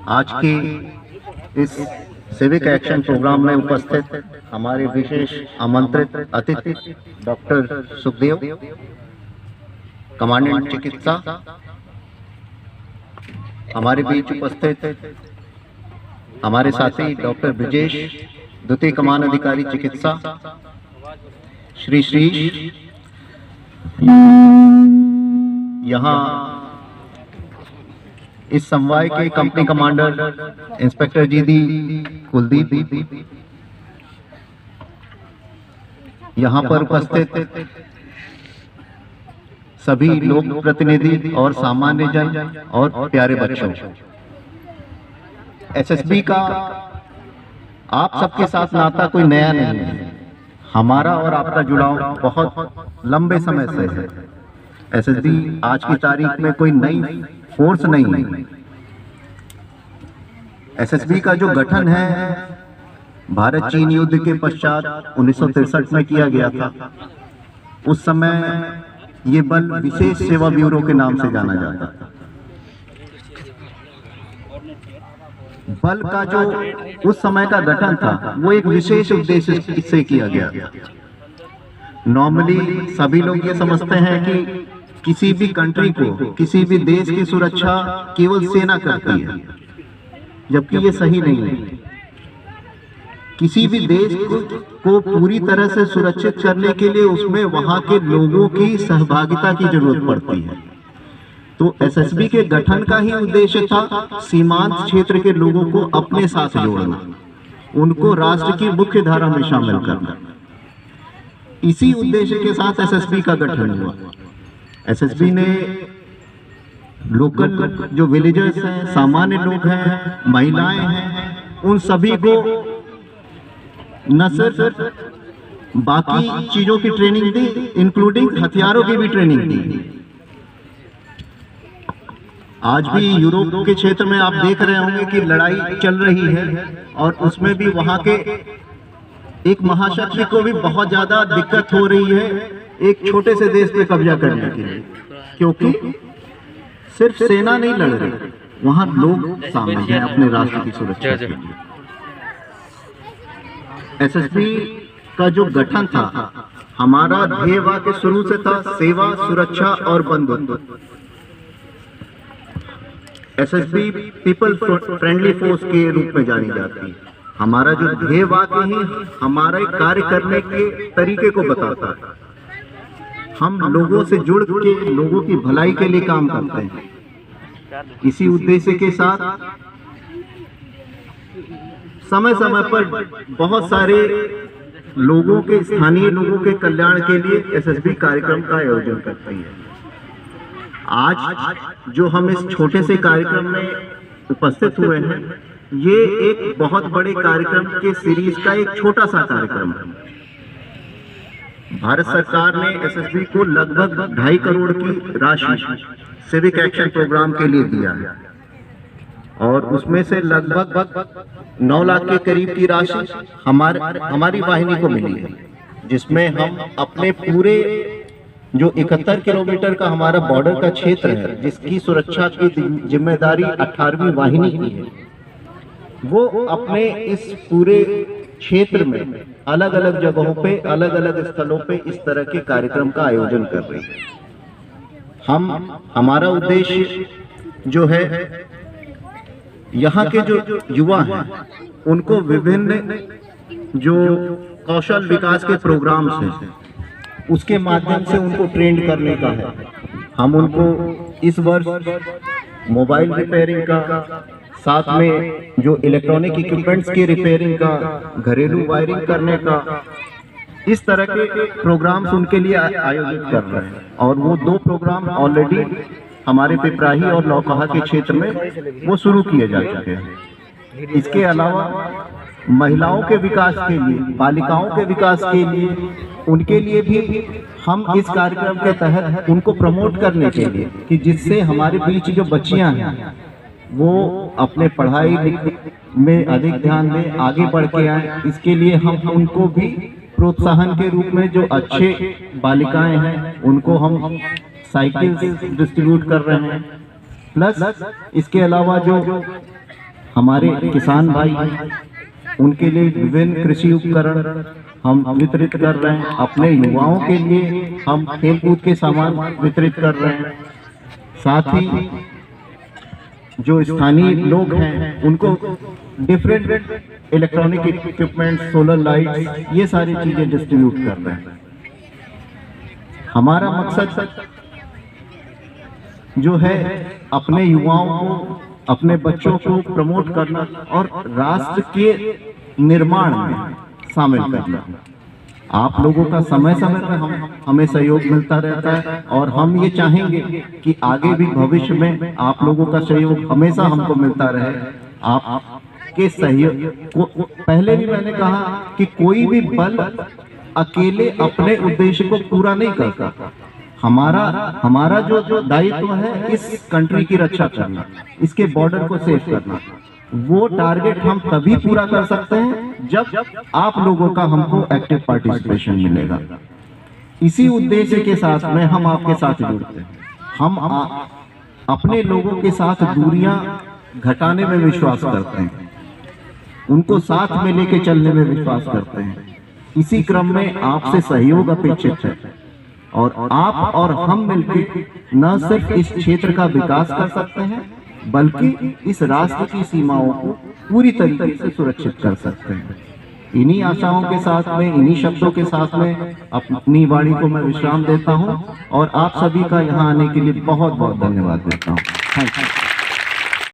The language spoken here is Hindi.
आज के इस सिविक एक्शन प्रोग्राम में उपस्थित हमारे विशेष आमंत्रित अतिथि डॉक्टर सुखदेव, कमांडेंट चिकित्सा, हमारे बीच उपस्थित हमारे साथी डॉक्टर ब्रिजेश, द्वितीय कमान अधिकारी चिकित्सा, श्री श्रीश, यहाँ इस समवाय के कंपनी कमांडर इंस्पेक्टर जी दी कुलदीप, यहाँ पर उपस्थित सभी लोक प्रतिनिधि और सामान्य जन और प्यारे बच्चों, एसएसबी का आप सबके साथ नाता कोई नया नहीं है। हमारा और आपका जुड़ाव बहुत लंबे समय से है। एसएसबी आज की तारीख में कोई नई फोर्स नहीं है। एसएसबी का जो गठन है भारत चीन युद्ध के पश्चात 1963 में किया गया था। उस समय ये बल विशेष सेवा ब्यूरो के नाम से जाना जाता था। बल का जो उस समय का गठन था वो एक विशेष उद्देश्य से किया गया था। नॉर्मली सभी लोग ये समझते हैं कि किसी भी कंट्री को, किसी भी देश की सुरक्षा केवल सेना करती है, जबकि ये सही नहीं है। किसी भी देश को पूरी तरह से सुरक्षित करने के लिए उसमें वहां के लोगों की सहभागिता की जरूरत पड़ती है। तो एसएसबी के गठन का ही उद्देश्य था सीमांत क्षेत्र के लोगों को अपने साथ जोड़ना, उनको राष्ट्र की मुख्य धारा में शामिल करना। इसी उद्देश्य के साथ एसएसबी का गठन हुआ। एसएसबी ने लोकल जो विलेजर्स हैं, सामान्य लोग हैं, महिलाएं हैं, उन सभी को न सिर्फ बाकी चीजों की ट्रेनिंग दी, इंक्लूडिंग हथियारों की भी ट्रेनिंग दी। आज भी यूरोप के क्षेत्र में आप देख रहे होंगे कि लड़ाई चल रही है और उसमें भी वहां के एक महाशक्ति को भी बहुत ज्यादा दिक्कत हो रही है एक छोटे से देश पे कब्जा करने के लिए, क्योंकि सिर्फ सेना नहीं लड़ रही, वहां लोग शामिल हैं अपने राष्ट्र की सुरक्षा के लिए। एसएसबी का जो गठन था, हमारा ध्येय वाक्य शुरू से था सेवा, सुरक्षा और बंधुत्व। एसएसबी पीपल फ्रेंडली फोर्स के रूप में जानी जाती है। हमारा जो ध्येय वाक्य ही हमारे कार्य करने के तरीके को बताता है। हम लोगों से जुड़ के लोगों की भलाई के लिए काम करते हैं। इसी उद्देश्य के साथ समय समय पर बहुत सारे लोगों के, स्थानीय लोगों के कल्याण के लिए एसएसबी कार्यक्रम का आयोजन करती है। आज जो हम इस छोटे से कार्यक्रम में उपस्थित हुए हैं, ये एक बहुत बड़े कार्यक्रम के सीरीज का एक छोटा सा कार्यक्रम है। भारत सरकार ने एसएसबी को लगभग 2.5 करोड़ की राशि सिविक एक्शन प्रोग्राम के लिए दिया है और उसमें से लगभग 9 लाख के करीब की राशि हमारी वाहिनी को मिली है, जिसमें हम अपने पूरे जो 71 किलोमीटर का हमारा बॉर्डर का क्षेत्र है, जिसकी सुरक्षा की जिम्मेदारी 18वीं वाहिनी की है, वो अपने इस पूरे क्षेत्र में अलग अलग जगहों पे, अलग अलग स्थलों पे इस तरह के कार्यक्रम का आयोजन कर रहे हैं। हमारा उद्देश्य जो है, यहाँ के जो युवा हैं उनको विभिन्न जो कौशल विकास के प्रोग्राम्स हैं उसके माध्यम से उनको ट्रेंड करने का है। हम उनको इस वर्ष मोबाइल रिपेयरिंग का, साथ में जो इलेक्ट्रॉनिक इक्विपमेंट्स की रिपेयरिंग का, घरेलू वायरिंग करने का, इस तरह के प्रोग्राम्स उनके लिए आयोजित कर रहे हैं। और वो 2 प्रोग्राम ऑलरेडी हमारे पिपराही और लौकहा के क्षेत्र में वो शुरू किए जा चुके हैं। इसके अलावा महिलाओं के विकास के लिए, बालिकाओं के विकास के लिए, उनके लिए भी हम इस कार्यक्रम के तहत उनको प्रमोट करने के लिए कि जिससे हमारे बीच जो बच्चियां हैं वो अपने पढ़ाई में अधिक ध्यान दें, आगे बढ़ के आए, इसके लिए हम उनको भी प्रोत्साहन के रूप में जो अच्छे बालिकाएं हैं उनको हम साइकिल डिस्ट्रीब्यूट कर रहे हैं। प्लस इसके अलावा जो हमारे किसान भाई उनके लिए विभिन्न कृषि उपकरण हम वितरित कर रहे हैं। अपने युवाओं के लिए हम खेलकूद के सामान वितरित कर रहे हैं। साथ ही जो स्थानीय लोग हैं उनको different electronic equipment, solar lights, ये सारी चीजें डिस्ट्रीब्यूट कर रहे हैं। हमारा मकसद जो है अपने युवाओं को, अपने बच्चों को प्रमोट करना और राष्ट्र के निर्माण में शामिल करना। आप लोगों का समय समय पर हमें सहयोग मिलता रहता है और हम ये चाहेंगे कि आगे भी भविष्य में आप लोगों का सहयोग हमेशा हमको मिलता रहे। आपके सहयोग को, पहले भी मैंने कहा कि कोई भी बल अकेले अपने उद्देश्य को पूरा नहीं करता। हमारा जो दायित्व है इस कंट्री की रक्षा करना, इसके बॉर्डर को सेफ करना। वो टारगेट हम तभी पूरा कर सकते हैं जब आप लोगों का हमको एक्टिव पार्टिसिपेशन मिलेगा। इसी उद्देश्य के साथ में हम आपके साथ जुड़ते हैं। हम अपने लोगों के साथ दूरियां घटाने में विश्वास करते हैं, उनको साथ में लेके चलने में विश्वास करते हैं। इसी क्रम में आपसे सहयोग अपेक्षित है और आप और हम मिलकर न सिर्फ इस क्षेत्र का विकास कर सकते हैं बल्कि इस राष्ट्र की सीमाओं को पूरी तरीके से सुरक्षित कर सकते हैं। इन्हीं आशाओं के साथ में, इन्हीं शब्दों के साथ में अपनी वाणी को मैं विश्राम देता हूं और आप सभी का यहां आने के लिए बहुत बहुत धन्यवाद देता हूं। Thank you.